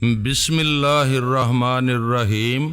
بسم اللہ الرحمن الرحیم۔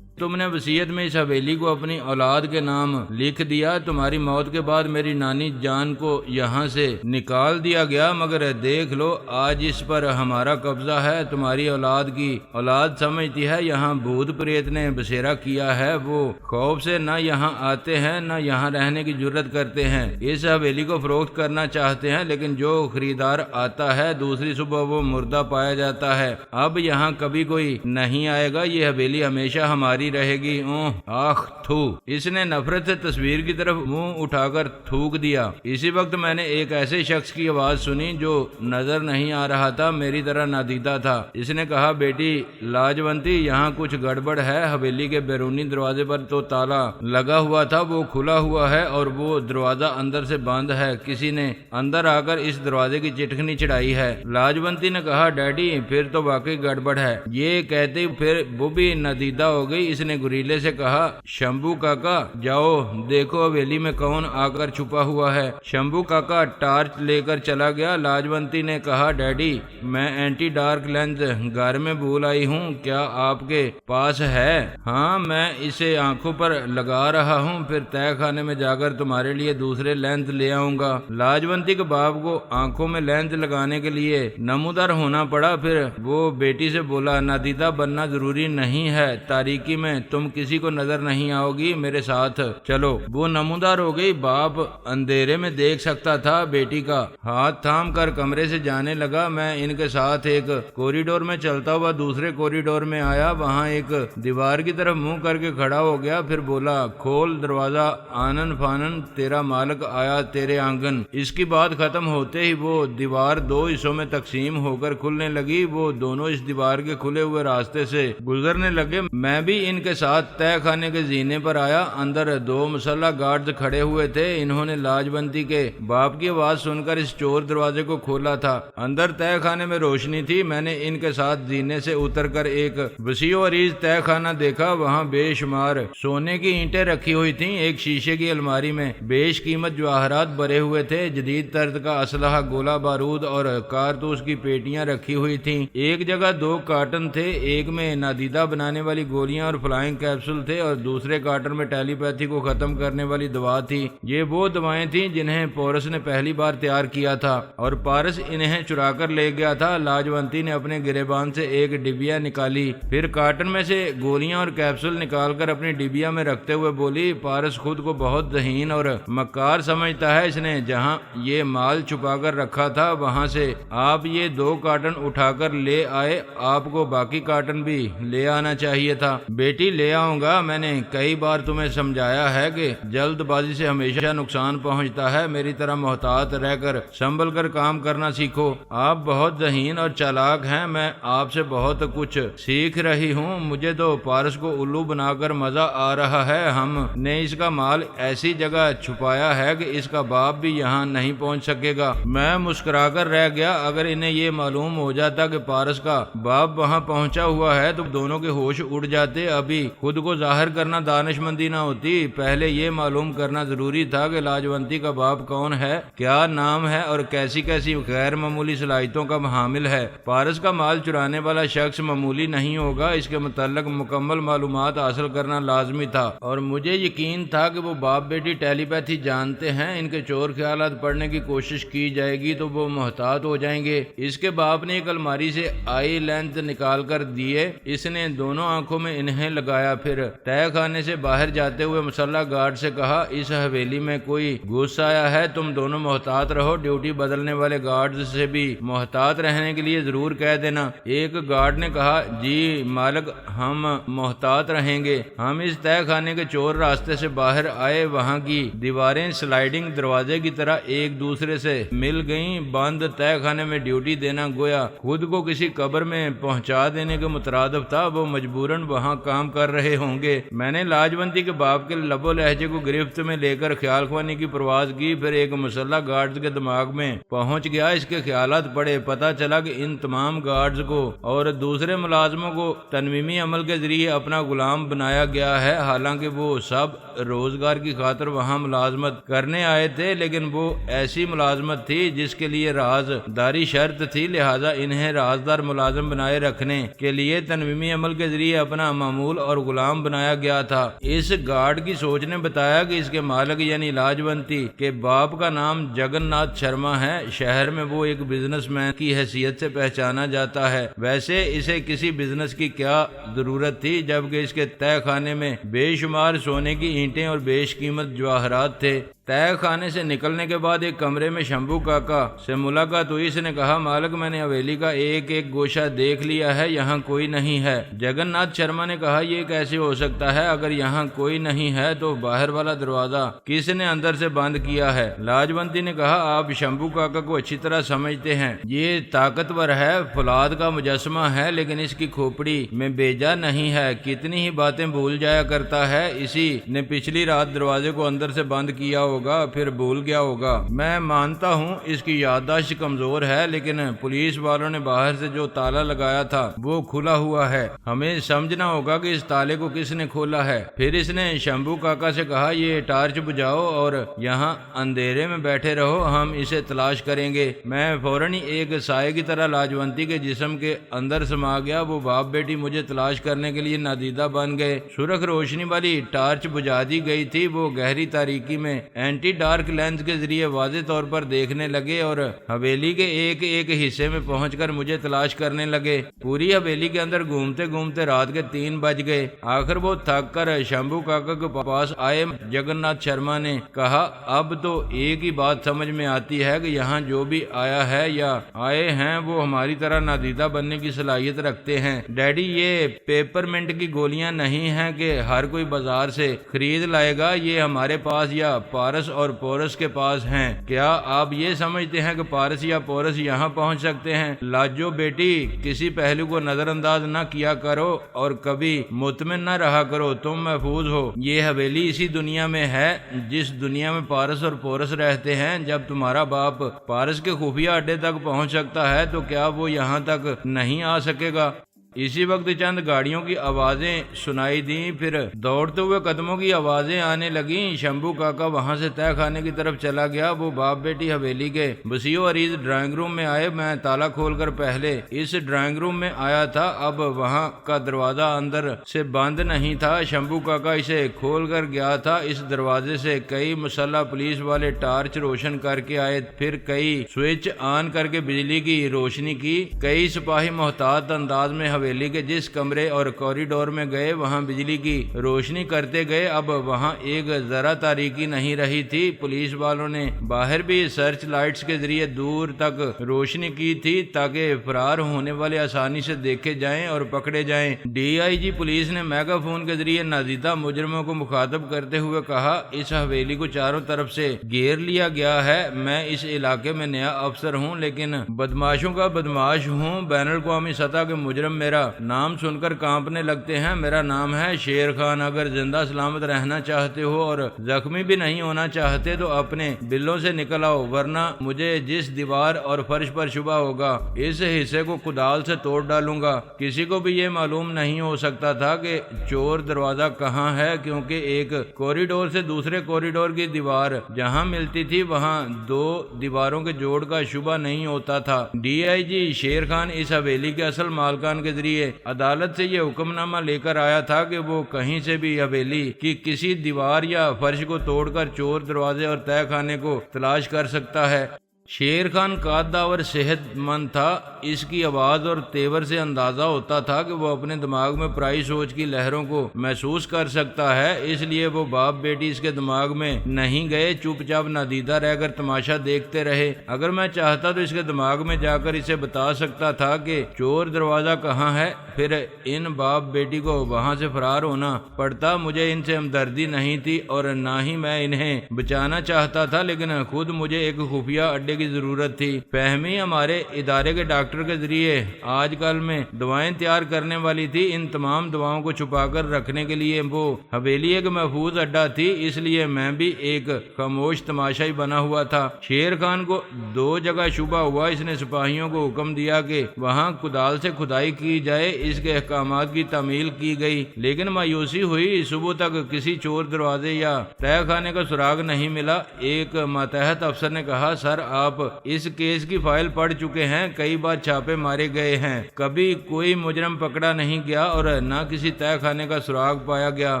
تم نے وصیت میں اس حویلی کو اپنی اولاد کے نام لکھ دیا۔ تمہاری موت کے بعد میری نانی جان کو یہاں سے نکال دیا گیا، مگر دیکھ لو آج اس پر ہمارا قبضہ ہے۔ تمہاری اولاد کی اولاد سمجھتی ہے یہاں بھوت پریت نے بسیرا کیا ہے، وہ خوف سے نہ یہاں آتے ہیں نہ یہاں رہنے کی جرت کرتے ہیں۔ اس حویلی کو فروخت کرنا چاہتے ہیں، لیکن جو خریدار آتا ہے دوسری صبح وہ مردہ پایا جاتا ہے۔ اب یہاں کبھی کوئی نہیں آئے گا، یہ حویلی ہمیشہ ہماری رہے گی۔ آخ تھو! اس نے نفرت سے تصویر کی طرف منہ اٹھا کر تھوک دیا۔ اسی وقت میں نے ایک ایسے شخص کی آواز سنی جو نظر نہیں آ رہا تھا، میری طرح نادیدہ تھا۔ اس نے کہا، بیٹی لاجونتی، یہاں کچھ گڑبڑ ہے۔ حویلی کے بیرونی دروازے پر تو تالا لگا ہوا تھا، وہ کھلا ہوا ہے اور وہ دروازہ اندر سے بند ہے۔ کسی نے اندر آ کر اس دروازے کی چٹکنی چڑھائی ہے۔ لاجونتی نے کہا، ڈیڈی پھر تو واقعی گڑبڑ ہے۔ یہ کہتے پھر وہ بھی نادیدہ ہو گئی۔ اس نے گریلے سے کہا، شمبو کاکا جاؤ دیکھو حویلی میں کون آ کر چھپا ہوا ہے۔ شمبو کاکا ٹارچ لے کر چلا گیا۔ لاجونتی نے کہا، ڈیڈی میں اینٹی ڈارک لینس گھر میں بھول آئی ہوں، کیا آپ کے پاس ہے؟ ہاں میں اسے آنکھوں پر لگا رہا ہوں، پھر تہہ خانے میں جا کر تمہارے لیے دوسرے لینس لے آؤں گا۔ لاجونتی کے باپ کو آنکھوں میں لینس لگانے کے لیے نمودار ہونا پڑا۔ پھر وہ بیٹی سے بولا، نادیدہ بننا ضروری نہیں ہے، تاریکی میں تم کسی کو نظر نہیں آؤ گی، میرے ساتھ چلو۔ وہ نمودار ہو گئی۔ باپ اندھیرے میں دیکھ سکتا تھا۔ بیٹی کا ہاتھ تھام کر کمرے سے جانے لگا۔ میں ان کے ساتھ ایک کوریڈور میں چلتا ہوا دوسرے کوریڈور میں آیا، وہاں ایک دیوار کی طرف منہ کر کے کھڑا ہو گیا، پھر بولا، کھول دروازہ، آنن فانن تیرا مالک آیا تیرے آنگن۔ اس کی بات ختم ہوتے ہی وہ دیوار دو حصوں میں تقسیم ہو کر کھلنے لگی۔ وہ دونوں اس دیوار کے کھلے ہوئے راستے سے گزرنے لگے۔ میں بھی ان کے ساتھ تہہ خانے کے زینے پر آیا۔ اندر دو مسلح گارڈز کھڑے ہوئے تھے۔ انہوں نے لاجونتی کے باپ کی آواز سن کر اس چور دروازے کو کھولا تھا۔ اندر تہہ خانے میں روشنی تھی۔ میں نے ان کے ساتھ زینے سے اتر کر ایک وسیع و عریض تہہ خانہ دیکھا۔ وہاں بے شمار سونے کی اینٹیں رکھی ہوئی تھیں۔ ایک شیشے کی الماری میں بیش قیمت جواہرات بھرے ہوئے تھے۔ جدید طرز کا اسلحہ، گولہ بارود اور کارتوس کی پیٹیاں رکھی ہوئی تھیں۔ ایک جگہ دو کارٹن تھے، ایک میں نادیدہ بنانے والی گولیاں اور فلائنگ کیپسول تھے اور دوسرے کارٹن میں ٹیلی پیتھی کو ختم کرنے والی دوا تھی۔ یہ وہ دوائیں تھیں جنہیں پورس نے پہلی بار تیار کیا تھا اور پارس انہیں چرا کر لے گیا تھا۔ لاجونتی نے اپنے گریبان سے ایک ڈبیا نکالی، پھر کارٹن میں سے گولیاں اور کیپسول نکال کر اپنی ڈبیا میں رکھتے ہوئے بولی، پارس خود کو بہت ذہین اور مکار سمجھتا ہے۔ اس نے جہاں یہ مال چھپا کر رکھا تھا وہاں سے آپ یہ دو کارٹن اٹھا کر لے آئے، آپ کو باقی کارٹن بھی لے آنا چاہیے تھا۔ بیٹی لے آؤں گا، میں نے کئی بار تمہیں سمجھایا ہے کہ جلد بازی سے ہمیشہ نقصان پہنچتا ہے۔ میری طرح محتاط رہ کر سنبھل کر کام کرنا سیکھو۔ آپ بہت ذہین اور چالاک ہیں، میں آپ سے بہت کچھ سیکھ رہی ہوں۔ مجھے تو پارس کو الو بنا کر مزہ آ رہا ہے۔ ہم نے اس کا مال ایسی جگہ چھپایا ہے کہ اس کا باپ بھی یہاں نہیں پہنچ سکے گا۔ میں مسکرا کر رہ گیا۔ اگر انہیں یہ معلوم ہو جاتا کہ پارس کا باپ وہاں پہنچا ہوا ہے تو دونوں کے ہوش اڑ جاتے۔ ابھی خود کو ظاہر کرنا دانش مندی نہ ہوتی، پہلے یہ معلوم کرنا ضروری تھا کہ لاجونتی کا باپ کون ہے، کیا نام ہے اور کیسی کیسی غیر معمولی صلاحیتوں کا حامل ہے۔ پارس کا مال چرانے والا شخص معمولی نہیں ہوگا، اس کے متعلق مکمل معلومات حاصل کرنا لازمی تھا، اور مجھے یقین تھا کہ وہ باپ بیٹی ٹیلی پیتھی جانتے ہیں۔ ان کے چور خیالات پڑھنے کی کوشش کی جائے گی تو وہ محتاط ہو جائیں گے۔ اس کے باپ نے ایک الماری سے آئی لینس نکال کر دیے۔ اس نے دونوں آنکھوں میں انہیں لگایا، پھر تہہ خانے سے باہر جاتے ہوئے مسلح گارڈ سے کہا، اس حویلی میں کوئی گھس آیا ہے، تم دونوں محتاط رہو۔ ڈیوٹی بدلنے والے گارڈ سے بھی محتاط رہنے کے لیے ضرور کہہ دینا۔ ایک گارڈ نے کہا، جی مالک، ہم محتاط رہیں گے۔ ہم اس تہہ خانے کے چور راستے سے باہر آئے۔ وہاں کی دیواریں سلائیڈنگ دروازے کی طرح ایک دوسرے سے مل گئیں۔ بند تہہ خانے میں ڈیوٹی دینا گویا خود کو کسی قبر میں پہنچا دینے کے مترادف تھا۔ وہ مجبوراً وہاں کام کام کر رہے ہوں گے۔ میں نے لاجونتی کے باپ کے لب و لہجے کو گرفت میں لے کر خیال خوانی کی پرواز کی، پھر ایک مسلح گارڈز کے دماغ میں پہنچ گیا۔ اس کے خیالات پڑے، پتہ چلا کہ ان تمام گارڈز کو اور دوسرے ملازموں کو تنویمی عمل کے ذریعے اپنا غلام بنایا گیا ہے، حالانکہ وہ سب روزگار کی خاطر وہاں ملازمت کرنے آئے تھے، لیکن وہ ایسی ملازمت تھی جس کے لیے رازداری شرط تھی، لہذا انہیں رازدار ملازم بنائے رکھنے کے لیے تنویمی عمل کے ذریعے اپنا معمول اور غلام بنایا گیا تھا۔ اس گارڈ کی سوچ نے بتایا کہ اس کے مالک یعنی لاجونتی کے باپ کا نام جگن ناتھ شرما ہے، شہر میں وہ ایک بزنس مین کی حیثیت سے پہچانا جاتا ہے۔ ویسے اسے کسی بزنس کی کیا ضرورت تھی، جبکہ اس کے تہہ خانے میں بے شمار سونے کی اینٹیں اور بیش قیمت جواہرات تھے۔ تہہ خانے سے نکلنے کے بعد ایک کمرے میں شمبھو کاکا سے ملاقات ہوئی۔ اس نے کہا، مالک میں نے حویلی کا ایک ایک گوشہ دیکھ لیا ہے، یہاں کوئی نہیں ہے۔ جگن ناتھ شرما نے کہا، یہ کیسے ہو سکتا ہے؟ اگر یہاں کوئی نہیں ہے تو باہر والا دروازہ کس نے اندر سے بند کیا ہے؟ لاجونتی نے کہا، آپ شمبھو کاکا کو اچھی طرح سمجھتے ہیں، یہ طاقتور ہے، فولاد کا مجسمہ ہے، لیکن اس کی کھوپڑی میں بیجا نہیں ہے، کتنی ہی باتیں بھول جایا کرتا ہے، اسی نے پچھلی رات دروازے کو اندر سے بند کیا ہوگا، پھر بھول گیا ہوگا۔ میں مانتا ہوں اس کی یادداشت کمزور ہے، لیکن پولیس والوں نے باہر سے جو تالا لگایا تھا وہ کھلا ہوا ہے، ہمیں سمجھنا ہوگا کہ اس تالے کو کس نے کھولا ہے۔ پھر اس نے شمبھو کاکا سے کہا، یہ ٹارچ بجھاؤ اور یہاں اندھیرے میں بیٹھے رہو، ہم اسے تلاش کریں گے۔ میں فوراً ایک سائے کی طرح لاجونتی کے جسم کے اندر سما گیا، وہ باپ بیٹی مجھے تلاش کرنے کے لیے نادیدہ بن گئے۔ سرخ روشنی والی ٹارچ بجھا دی گئی تھی، وہ گہری تاریکی میں اینٹی ڈارک لینس کے ذریعے واضح طور پر دیکھنے لگے اور حویلی کے ایک ایک حصے میں پہنچ کر مجھے تلاش کرنے لگے۔ پوری حویلی کے اندر گھومتے گھومتے رات کے 3 بج گئے۔ آخر وہ تھک کر شمبھو کاکا کے پاس آئے۔ جگن ناتھ شرما نے کہا، اب تو ایک ہی بات سمجھ میں آتی ہے کہ یہاں جو بھی آیا ہے یا آئے ہیں وہ ہماری طرح نادیدہ بننے کی صلاحیت رکھتے ہیں۔ ڈیڈی، یہ پیپر منٹ کی گولیاں نہیں ہیں کہ ہر کوئی بازار سے خرید لائے گا، یہ ہمارے پاس یا پارس اور پورس کے پاس ہیں۔ کیا آپ یہ سمجھتے ہیں کہ پارس یا پورس یہاں پہنچ سکتے ہیں؟ لاجو بیٹی، کسی پہلو کو نظر انداز نہ کیا کرو اور کبھی مطمئن نہ رہا کرو، تم محفوظ ہو۔ یہ حویلی اسی دنیا میں ہے جس دنیا میں پارس اور پورس رہتے ہیں۔ جب تمہارا باپ پارس کے خفیہ اڈے تک پہنچ سکتا ہے تو کیا وہ یہاں تک نہیں آ سکے گا؟ اسی وقت چند گاڑیوں کی آوازیں سنائی دیں، پھر دوڑتے ہوئے قدموں کی آوازیں آنے لگیں۔ شمبھو کاکا وہاں سے تہہ خانے کی طرف چلا گیا۔ وہ باپ بیٹی حویلی کے وسیع و عریض ڈرائنگ روم میں آئے۔ میں تالا کھول کر پہلے اس ڈرائنگ روم میں آیا تھا، اب وہاں کا دروازہ اندر سے بند نہیں تھا۔ شمبھو کاکا اسے کھول کر گیا تھا۔ اس دروازے سے کئی مسلح پولیس والے ٹارچ روشن کر کے آئے، پھر کئی سوئچ آن کر کے بجلی کی روشنی کی۔ کئی سپاہی محتاط انداز میں حویلی کے جس کمرے اور کوریڈور میں گئے وہاں بجلی کی روشنی کرتے گئے۔ اب وہاں ایک ذرا تاریکی نہیں رہی تھی۔ پولیس والوں نے باہر بھی سرچ لائٹس کے ذریعے دور تک روشنی کی تھی تاکہ فرار ہونے والے آسانی سے دیکھے جائیں اور پکڑے جائیں۔ ڈی آئی جی پولیس نے میگا فون کے ذریعے نادیدہ مجرموں کو مخاطب کرتے ہوئے کہا، اس حویلی کو چاروں طرف سے گھیر لیا گیا ہے۔ میں اس علاقے میں نیا افسر ہوں، لیکن بدماشوں کا بدماش ہوں۔ بین الاقوامی سطح کے مجرم میرا نام سن کر کانپنے لگتے ہیں۔ میرا نام ہے شیر خان۔ اگر زندہ سلامت رہنا چاہتے ہو اور زخمی بھی نہیں ہونا چاہتے تو اپنے بلوں سے نکل آؤ، ورنہ مجھے جس دیوار اور فرش پر شبہ ہوگا اس حصے کو کدال سے توڑ ڈالوں گا۔ کسی کو بھی یہ معلوم نہیں ہو سکتا تھا کہ چور دروازہ کہاں ہے، کیونکہ ایک کوریڈور سے دوسرے کوریڈور کی دیوار جہاں ملتی تھی وہاں 2 دیواروں کے جوڑ کا شبہ نہیں ہوتا تھا۔ ڈی آئی جی شیر خان اس حویلی کے اصل مالکان کے ذریعے عدالت سے یہ حکم نامہ لے کر آیا تھا کہ وہ کہیں سے بھی حویلی کی کسی دیوار یا فرش کو توڑ کر چور دروازے اور تہہ خانے کو تلاش کر سکتا ہے۔ شیر خان قادہ اور صحت مند تھا۔ اس کی آواز اور تیور سے اندازہ ہوتا تھا کہ وہ اپنے دماغ میں پرائی سوچ کی لہروں کو محسوس کر سکتا ہے، اس لیے وہ باپ بیٹی اس کے دماغ میں نہیں گئے، چپ چاپ نادیدہ رہ کر تماشا دیکھتے رہے۔ اگر میں چاہتا تو اس کے دماغ میں جا کر اسے بتا سکتا تھا کہ چور دروازہ کہاں ہے، پھر ان باپ بیٹی کو وہاں سے فرار ہونا پڑتا۔ مجھے ان سے ہمدردی نہیں تھی اور نہ ہی میں انہیں بچانا چاہتا تھا، لیکن خود مجھے ایک خفیہ اڈے کی ضرورت تھی۔ فہمی ہمارے ادارے کے ڈاکٹر کے ذریعے آج کل میں دوائیں تیار کرنے والی تھی۔ ان تمام دواؤں کو چھپا کر رکھنے کے لیے وہ حویلی ایک محفوظ اڈا تھی، اس لیے میں بھی ایک خاموش تماشائی بنا ہوا تھا۔ شیر خان کو 2 جگہ شبہ ہوا۔ اس نے سپاہیوں کو حکم دیا کہ وہاں کدال سے کھدائی کی جائے۔ اس کے احکامات کی تعمیل کی گئی، لیکن مایوسی ہوئی۔ صبح تک کسی چور دروازے یا تہہ خانے کا سراغ نہیں ملا۔ ایک ماتحت افسر نے کہا، سر آپ اس کیس کی فائل پڑھ چکے ہیں، کئی بار چھاپے مارے گئے ہیں، کبھی کوئی مجرم پکڑا نہیں گیا اور نہ کسی تہہ خانے کا سراغ پایا گیا۔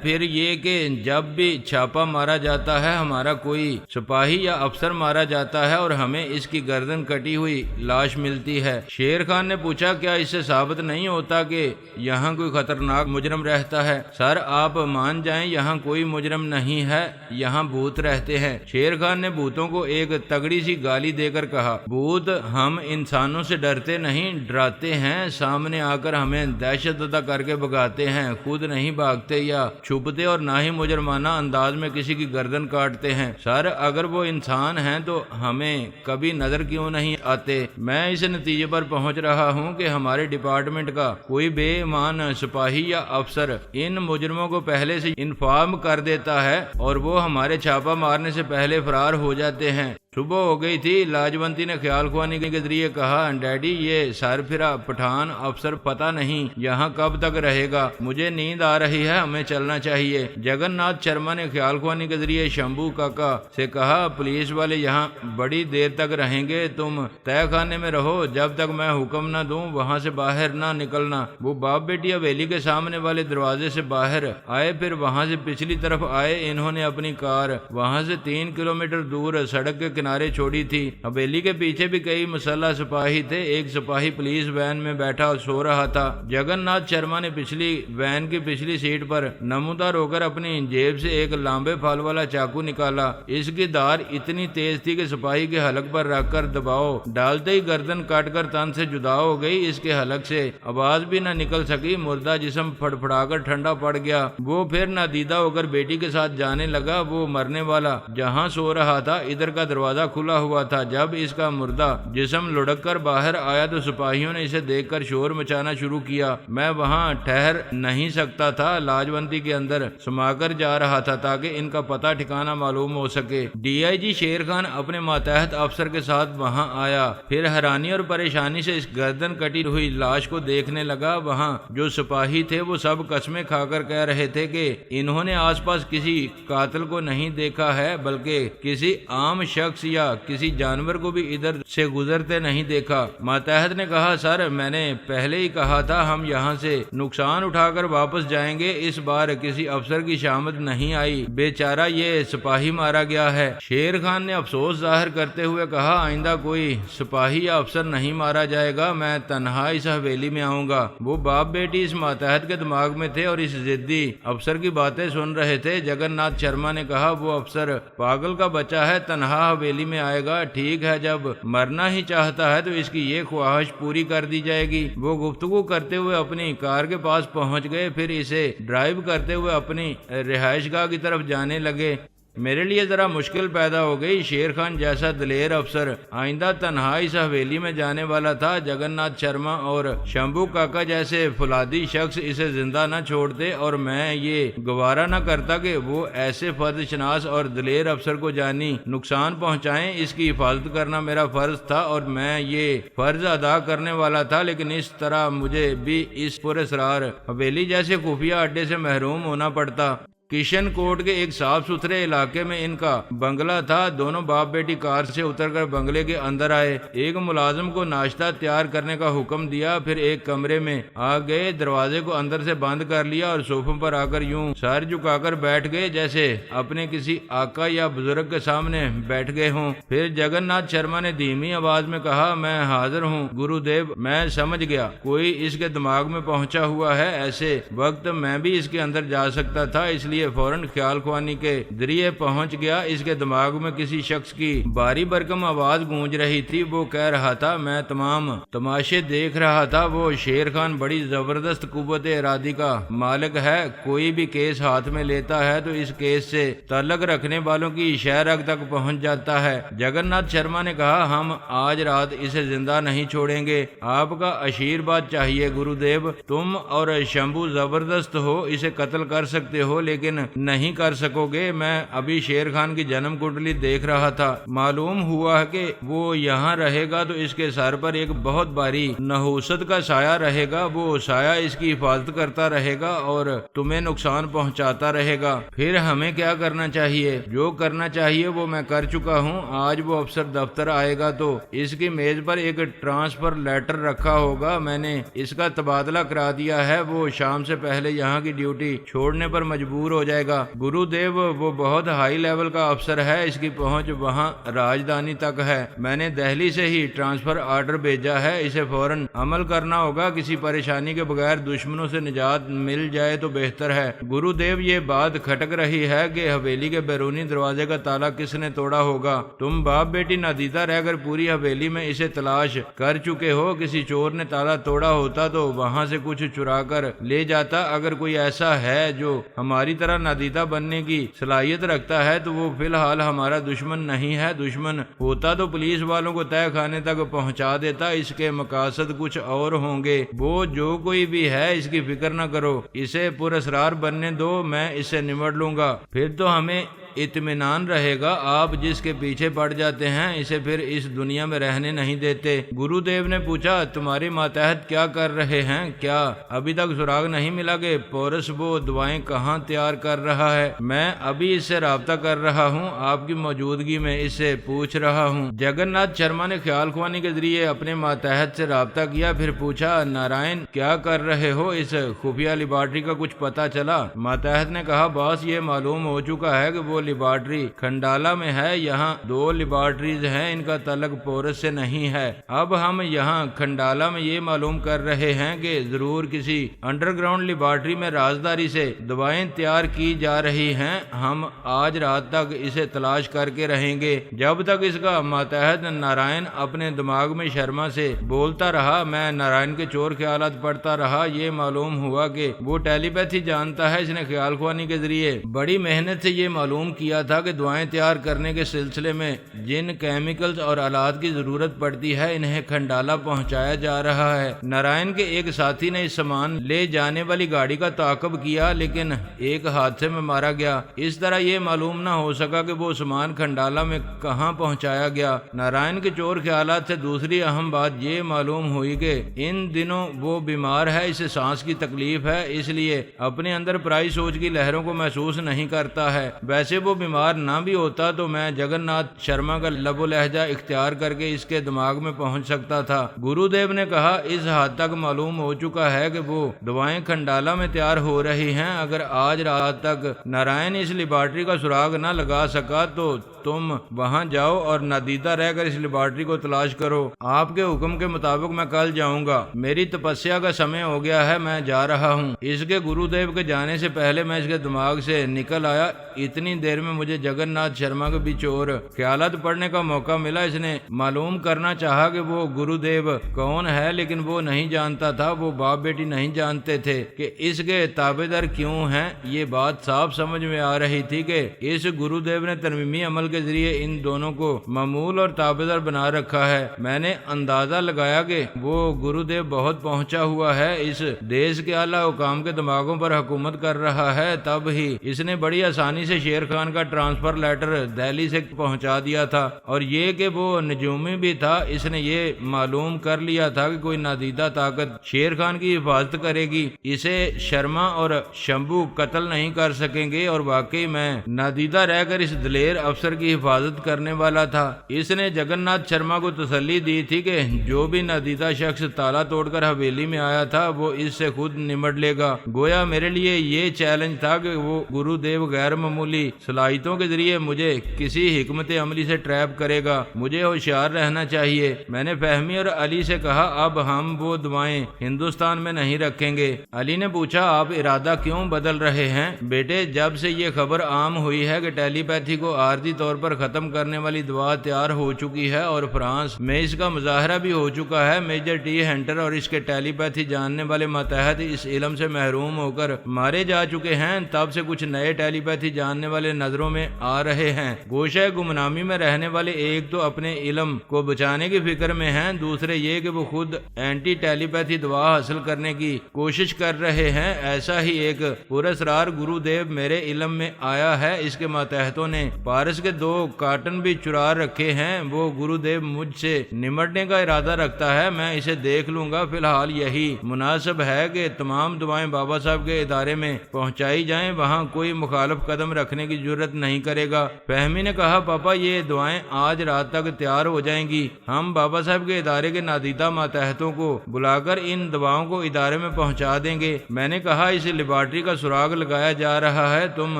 پھر یہ کہ جب بھی چھاپا مارا جاتا ہے ہمارا کوئی سپاہی یا افسر مارا جاتا ہے اور ہمیں اس کی گردن کٹی ہوئی لاش ملتی ہے۔ شیر خان نے پوچھا، کیا اس سے ثابت نہیں ہوتا کہ یہاں کوئی خطرناک مجرم رہتا ہے؟ سر آپ مان جائیں یہاں کوئی مجرم نہیں ہے، یہاں بھوت رہتے ہیں۔ شیر خان نے بھوتوں کو ایک تگڑی سی گالی دے کر کہا، بھوت ہم انسانوں سے ڈرتے نہیں، ڈراتے ہیں، سامنے آ کر ہمیں دہشت زدہ کر کے بھگاتے ہیں، خود نہیں بھاگتے یا چھپتے اور نہ ہی مجرمانہ انداز میں کسی کی گردن کاٹتے ہیں۔ سر اگر وہ انسان ہیں تو ہمیں کبھی نظر کیوں نہیں آتے؟ میں اس نتیجے پر پہنچ رہا ہوں کہ ہمارے ڈپارٹمنٹ کا کوئی بے ایمان سپاہی یا افسر ان مجرموں کو پہلے سے انفارم کر دیتا ہے اور وہ ہمارے چھاپا مارنے سے پہلے فرار ہو جاتے ہیں۔ صبح ہو گئی تھی۔ لاجونتی نے خیال خوانی کے ذریعے کہا، ڈیڈی یہ سر پھرا پٹھان افسر پتہ نہیں یہاں کب تک رہے گا، مجھے نیند آ رہی ہے، ہمیں چلنا چاہیے۔ جگن ناتھ شرما نے خیال خوانی کے ذریعے شمبھو کاکا سے کہا، پولیس والے یہاں بڑی دیر تک رہیں گے، تم تہہ خانے میں رہو، جب تک میں حکم نہ دوں وہاں سے باہر نہ نکلنا۔ وہ باپ بیٹی حویلی کے سامنے والے دروازے سے باہر آئے، پھر وہاں سے پچھلی طرف آئے۔ انہوں نے اپنی کار وہاں سے 3 کلومیٹر دور سڑک کے کنارے چھوڑی تھی۔ حویلی کے پیچھے بھی کئی مسلح سپاہی تھے۔ ایک سپاہی پولیس وین میں بیٹھا اور سو رہا تھا۔ جگن ناتھ شرما نے پچھلی وین کی پچھلی سیٹ پر نمودار ہو کر اپنی جیب سے ایک لمبے پھال والا چاقو نکالا۔ اس کی دھار اتنی تیز تھی کہ سپاہی کے حلق پر رکھ کر دباؤ ڈالتے ہی گردن کاٹ کر تن سے جدا ہو گئی۔ اس کے حلق سے آواز بھی نہ نکل سکی۔ مردہ جسم پھڑپھڑا کر ٹھنڈا پڑ گیا۔ وہ پھر نادیدہ ہو کر بیٹی کے ساتھ جانے لگا۔ وہ مرنے والا جہاں سو رہا تھا ادھر کا دروازہ کھلا ہوا تھا۔ جب اس کا مردہ جسم لڑک کر باہر آیا تو سپاہیوں نے اسے دیکھ کر شور مچانا شروع کیا۔ میں وہاں ٹھہر نہیں سکتا تھا، لاجونتی کے اندر سما کر جا رہا تھا تاکہ ان کا پتہ ٹھکانہ معلوم ہو سکے۔ ڈی آئی جی شیر خان اپنے ماتحت افسر کے ساتھ وہاں آیا، پھر حیرانی اور پریشانی سے اس گردن کٹی ہوئی لاش کو دیکھنے لگا۔ وہاں جو سپاہی تھے وہ سب قسمیں کھا کر کہہ رہے تھے کہ انہوں نے آس پاس کسی قاتل کو نہیں دیکھا ہے، بلکہ کسی عام شخص یا کسی جانور کو بھی ادھر سے گزرتے نہیں دیکھا۔ ماتحت نے کہا، سر میں نے پہلے ہی کہا تھا ہم یہاں سے نقصان اٹھا کر واپس جائیں گے، اس بار کسی افسر کی شامت نہیں آئی، بیچارہ یہ سپاہی مارا گیا ہے۔ شیر خان نے افسوس ظاہر کرتے ہوئے کہا، آئندہ کوئی سپاہی یا افسر نہیں مارا جائے گا، میں تنہا اس حویلی میں آؤں گا۔ وہ باپ بیٹی اس ماتحت کے دماغ میں تھے اور اس ضدی افسر کی باتیں سن رہے تھے۔ جگن ناتھ شرما نے کہا، وہ افسر پاگل کا بچہ ہے، تنہا حویلی میں آئے گا، ٹھیک ہے، جب مرنا ہی چاہتا ہے تو اس کی یہ خواہش پوری کر دی جائے گی۔ وہ گفتگو کرتے ہوئے اپنی کار کے پاس پہنچ گئے، پھر اسے ڈرائیو کرتے ہوئے اپنی رہائش گاہ کی طرف جانے لگے۔ میرے لیے ذرا مشکل پیدا ہو گئی۔ شیر خان جیسا دلیر افسر آئندہ تنہا اس حویلی میں جانے والا تھا۔ جگن ناتھ شرما اور شمبھو کاکا جیسے فولادی شخص اسے زندہ نہ چھوڑتے اور میں یہ گوارا نہ کرتا کہ وہ ایسے فرد شناس اور دلیر افسر کو جانی نقصان پہنچائیں۔ اس کی حفاظت کرنا میرا فرض تھا اور میں یہ فرض ادا کرنے والا تھا، لیکن اس طرح مجھے بھی اس پراسرار حویلی جیسے خفیہ اڈے سے محروم ہونا پڑتا۔ کشن کوٹ کے ایک صاف ستھرے علاقے میں ان کا بنگلہ تھا۔ دونوں باپ بیٹی کار سے اتر کر بنگلے کے اندر آئے، ایک ملازم کو ناشتہ تیار کرنے کا حکم دیا، پھر ایک کمرے میں آ گئے، دروازے کو اندر سے بند کر لیا اور صوفوں پر آ کر یوں سر جھکا کر بیٹھ گئے جیسے اپنے کسی آقا یا بزرگ کے سامنے بیٹھ گئے ہوں۔ پھر جگن ناتھ شرما نے دھیمی آواز میں کہا، میں حاضر ہوں گرو دیو۔ میں سمجھ گیا کوئی اس کے دماغ میں پہنچا ہوا ہے، ایسے وقت میں بھی اس کے اندر جا سکتا تھا، اس لیے لیے فوراً خیال خوانی کے ذریعے پہنچ گیا۔ اس کے دماغ میں کسی شخص کی باری برکم آواز گونج رہی تھی۔ وہ کہہ رہا تھا، میں تمام تماشے دیکھ رہا تھا۔ وہ شیر خان بڑی زبردست قوت ارادی کا مالک ہے، کوئی بھی کیس ہاتھ میں لیتا ہے تو اس کیس سے تعلق رکھنے والوں کی شہ رگ تک پہنچ جاتا ہے۔ جگن ناتھ شرما نے کہا، ہم آج رات اسے زندہ نہیں چھوڑیں گے، آپ کا آشیرواد چاہیے گرودیو۔ تم اور شمبھو زبردست ہو، اسے قتل کر سکتے ہو لیکن نہیں کر سکو گے۔ میں ابھی شیر خان کی جنم کنڈلی دیکھ رہا تھا، معلوم ہوا کہ وہ یہاں رہے گا تو اس کے سر پر ایک بہت باری نحوست کا سایہ رہے گا، وہ سایہ اس کی حفاظت کرتا رہے گا اور تمہیں نقصان پہنچاتا رہے گا۔ پھر ہمیں کیا کرنا چاہیے؟ جو کرنا چاہیے وہ میں کر چکا ہوں۔ آج وہ افسر دفتر آئے گا تو اس کی میز پر ایک ٹرانسفر لیٹر رکھا ہوگا، میں نے اس کا تبادلہ کرا دیا ہے، وہ شام سے پہلے یہاں کی ڈیوٹی چھوڑنے پر مجبور ہو جائے گا۔ گرودیو وہ بہت ہائی لیول کا افسر ہے، اس کی پہنچ وہاں راجدھانی تک ہے۔ میں نے دہلی سے ہی ٹرانسفر آرڈر بھیجا ہے، اسے فوراً عمل کرنا ہوگا، کسی پریشانی کے بغیر دشمنوں سے نجات مل جائے تو بہتر ہے۔ گرودیو یہ بات کھٹک رہی ہے کہ حویلی کے بیرونی دروازے کا تالا کس نے توڑا ہوگا؟ تم باپ بیٹی نادیدہ رہ کر پوری حویلی میں اسے تلاش کر چکے ہو، کسی چور نے تالا توڑا ہوتا تو وہاں سے کچھ چرا کر لے جاتا۔ اگر کوئی ایسا ہے جو ہماری طرح نادیدہ بننے کی صلاحیت رکھتا ہے تو وہ فی الحال ہمارا دشمن نہیں ہے، دشمن ہوتا تو پولیس والوں کو تہہ خانے تک پہنچا دیتا، اس کے مقاصد کچھ اور ہوں گے۔ وہ جو کوئی بھی ہے اس کی فکر نہ کرو، اسے پراسرار بننے دو، میں اس سے نمٹ لوں گا، پھر تو ہمیں اطمینان رہے گا۔ آپ جس کے پیچھے پڑ جاتے ہیں اسے پھر اس دنیا میں رہنے نہیں دیتے۔ گرودیو نے پوچھا، تمہاری ماتحت کیا کر رہے ہیں؟ کیا ابھی تک سراغ نہیں ملا کہ پورس وہ دوائیں کہاں تیار کر رہا ہے؟ میں ابھی اس سے رابطہ کر رہا ہوں، آپ کی موجودگی میں اس سے پوچھ رہا ہوں۔ جگن ناتھ شرما نے خیال خوانی کے ذریعے اپنے ماتحت سے رابطہ کیا، پھر پوچھا، نارائن کیا کر رہے ہو؟ اس خفیہ لیبارٹری کا کچھ پتہ چلا؟ ماتحت نے کہا، باس یہ معلوم ہو چکا ہے کہ وہ لیبارٹری کھنڈالہ میں ہے، یہاں 2 لیبارٹریز ہیں، ان کا تعلق پورس سے نہیں ہے۔ اب ہم یہاں کھنڈالہ میں یہ معلوم کر رہے ہیں کہ ضرور کسی انڈر گراؤنڈ لیبارٹری میں رازداری سے دوائیں تیار کی جا رہی ہیں، ہم آج رات تک اسے تلاش کر کے رہیں گے۔ جب تک اس کا ماتحت نارائن اپنے دماغ میں شرما سے بولتا رہا، میں نارائن کے چور خیالات پڑھتا رہا، یہ معلوم ہوا کہ وہ ٹیلی پیتھی جانتا ہے۔ اس نے خیال خوانی کے ذریعے بڑی محنت سے یہ معلوم کیا تھا کہ دوائیں تیار کرنے کے سلسلے میں جن کیمیکلز اور آلات کی ضرورت پڑتی ہے انہیں کھنڈالہ پہنچایا جا رہا ہے۔ نارائن کے ایک ساتھی نے اس سامان لے جانے والی گاڑی کا تعاقب کیا لیکن ایک حادثے میں مارا گیا، اس طرح یہ معلوم نہ ہو سکا کہ وہ سامان کھنڈالہ میں کہاں پہنچایا گیا۔ نارائن کے چور خیالات سے دوسری اہم بات یہ معلوم ہوئی کہ ان دنوں وہ بیمار ہے، اسے سانس کی تکلیف ہے، اس لیے اپنے اندر پرائی سوچ کی لہروں کو محسوس نہیں کرتا ہے۔ ویسے وہ بیمار نہ بھی ہوتا تو میں جگن ناتھ شرما کا لب و لہجہ اختیار کر کے اس کے دماغ میں پہنچ سکتا تھا۔ گرودیو نے کہا، اس حد تک معلوم ہو چکا ہے کہ وہ دوائیں کھنڈالہ میں تیار ہو رہی ہیں، اگر آج رات تک نارائن اس لیبارٹری کا سراغ نہ لگا سکا تو تم وہاں جاؤ اور نادیدہ رہ کر اس لیبارٹری کو تلاش کرو۔ آپ کے حکم کے مطابق میں کل جاؤں گا، میری تپسیا کا سمے ہو گیا ہے، میں جا رہا ہوں۔ اس کے گرودیو کے جانے سے پہلے میں اس کے دماغ سے نکل آیا، اتنی دیر میں مجھے جگن ناتھ شرما کے بھی چور خیالات پڑھنے کا موقع ملا۔ اس نے معلوم کرنا چاہا کہ وہ گرودیو کون ہے لیکن وہ نہیں جانتا تھا، وہ باپ بیٹی نہیں جانتے تھے کہ اس کے تابعدار کیوں ہیں۔ یہ بات صاف سمجھ میں آ رہی تھی کہ اس گرودیو نے ترمیمی عمل کے ذریعے ان دونوں کو معمول اور تابعدار بنا رکھا ہے۔ میں نے اندازہ لگایا کہ وہ گرودیو بہت پہنچا ہوا ہے، اس دیش کے اعلیٰ حکام کے دماغوں پر حکومت کر رہا ہے، تب ہی اس نے بڑی آسانی سے شیر خان کا ٹرانسفر لیٹر دہلی سے پہنچا دیا تھا، اور یہ کہ وہ نجومی بھی تھا، اس نے یہ معلوم کر لیا تھا کہ کوئی نادیدہ طاقت شیر خان کی حفاظت کرے گی، اسے شرما اور شمبھو قتل نہیں کر سکیں گے، اور واقعی میں نادیدہ رہ کر اس دلیر افسر کی حفاظت کرنے والا تھا۔ اس نے جگن ناتھ شرما کو تسلی دی تھی کہ جو بھی نادیدہ شخص تالا توڑ کر حویلی میں آیا تھا وہ اس سے خود نمٹ لے گا۔ گویا میرے لیے یہ چیلنج تھا کہ وہ گرودیو غیر معمولی صلاحیتوں کے ذریعے مجھے کسی حکمت عملی سے ٹریپ کرے گا، مجھے ہوشیار رہنا چاہیے۔ میں نے فہمی اور علی سے کہا اب ہم وہ دعائیں ہندوستان میں نہیں رکھیں گے۔ علی نے پوچھا آپ ارادہ کیوں بدل رہے ہیں؟ بیٹے جب سے یہ خبر عام ہوئی ہے کہ ٹیلی پیتھی کو عارضی طور پر ختم کرنے والی دوا تیار ہو چکی ہے اور فرانس میں اس کا مظاہرہ بھی ہو چکا ہے، میجر ٹی ہنٹر اور اس کے ٹیلی پیتھی جاننے والے ماتحت اس علم سے محروم ہو کر مارے جا چکے ہیں، تب سے کچھ نئے ٹیلی پیتھی جاننے والے نظروں میں آ رہے ہیں۔ گوشہ گمنامی میں رہنے والے ایک تو اپنے علم کو بچانے کی فکر میں ہیں، دوسرے یہ کہ وہ خود اینٹی ٹیلی پیتھی دوا حاصل کرنے کی کوشش کر رہے ہیں۔ ایسا ہی ایک پراسرار گرو دیو میرے علم میں آیا ہے، اس کے ماتحتوں نے پارس کے 2 کارٹن بھی چرا رکھے ہیں۔ وہ گرو دیو مجھ سے نمٹنے کا ارادہ رکھتا ہے، میں اسے دیکھ لوں گا۔ فی الحال یہی مناسب ہے کہ تمام دعائیں بابا صاحب کے ادارے میں پہنچائی جائیں، وہاں کوئی مخالف قدم رکھنے کی جرت نہیں کرے گا۔ فہمی نے کہا پاپا یہ دعائیں آج رات تک تیار ہو جائیں گی، ہم بابا صاحب کے ادارے کے نادیدہ ماتحتوں کو بلا کر ان دواؤں کو ادارے میں پہنچا دیں گے۔ میں نے کہا اس لیبارٹری کا سراغ لگایا جا رہا ہے، تم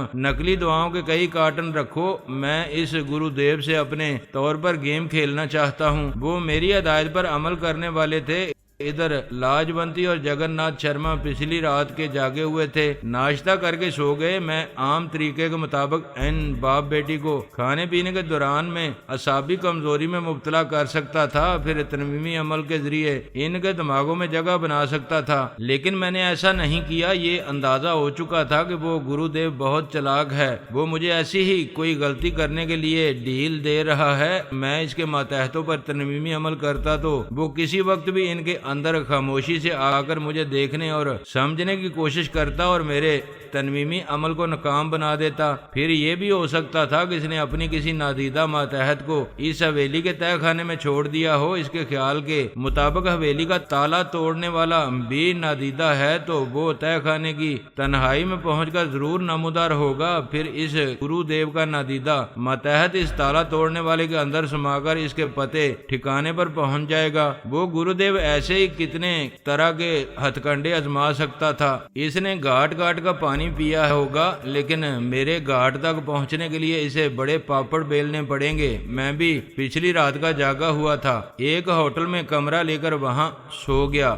نقلی دواؤں کے کئی کارٹن رکھو، میں اس گرو دیو سے اپنے طور پر گیم کھیلنا چاہتا ہوں۔ وہ میری ہدایت پر عمل کرنے والے تھے۔ ادھر لاجونتی اور جگن ناتھ شرما پچھلی رات کے جاگے ہوئے تھے، ناشتہ کر کے سو گئے۔ میں عام طریقے کے مطابق ان باپ بیٹی کو کھانے پینے کے دوران میں اعصابی کمزوری میں مبتلا کر سکتا تھا، پھر ترمیمی عمل کے ذریعے ان کے دماغوں میں جگہ بنا سکتا تھا، لیکن میں نے ایسا نہیں کیا۔ یہ اندازہ ہو چکا تھا کہ وہ گرو دیو بہت چلاک ہے، وہ مجھے ایسی ہی کوئی غلطی کرنے کے لیے ڈھیل دے رہا ہے۔ میں اس کے ماتحتوں پر ترمیمی عمل کرتا تو وہ کسی وقت بھی ان کے اندر خاموشی سے آ کر مجھے دیکھنے اور سمجھنے کی کوشش کرتا اور میرے تنویمی عمل کو ناکام بنا دیتا۔ پھر یہ بھی ہو سکتا تھا کہ اس نے اپنی کسی نادیدہ ماتحت کو اس حویلی کے تہہ خانے میں چھوڑ دیا ہو۔ اس کے خیال کے مطابق حویلی کا تالا توڑنے والا بھی نادیدہ ہے تو وہ تہہ خانے کی تنہائی میں پہنچ کر ضرور نمودار ہوگا۔ پھر اس گرو دیو کا نادیدہ ماتحت اس تالا توڑنے والے کے اندر سما کر اس کے پتے ٹھکانے پر پہنچ جائے گا۔ وہ گرو دیو ایسے ہی کتنے طرح کے ہتھ کنڈے آزما سکتا تھا۔ اس نے گھاٹ گھاٹ کا پانی پیا ہوگا، لیکن میرے گھاٹ تک پہنچنے کے لیے اسے بڑے پاپڑ بیلنے پڑیں گے۔ میں بھی پچھلی رات کا جاگا ہوا تھا، ایک ہوٹل میں کمرہ لے کر وہاں سو گیا۔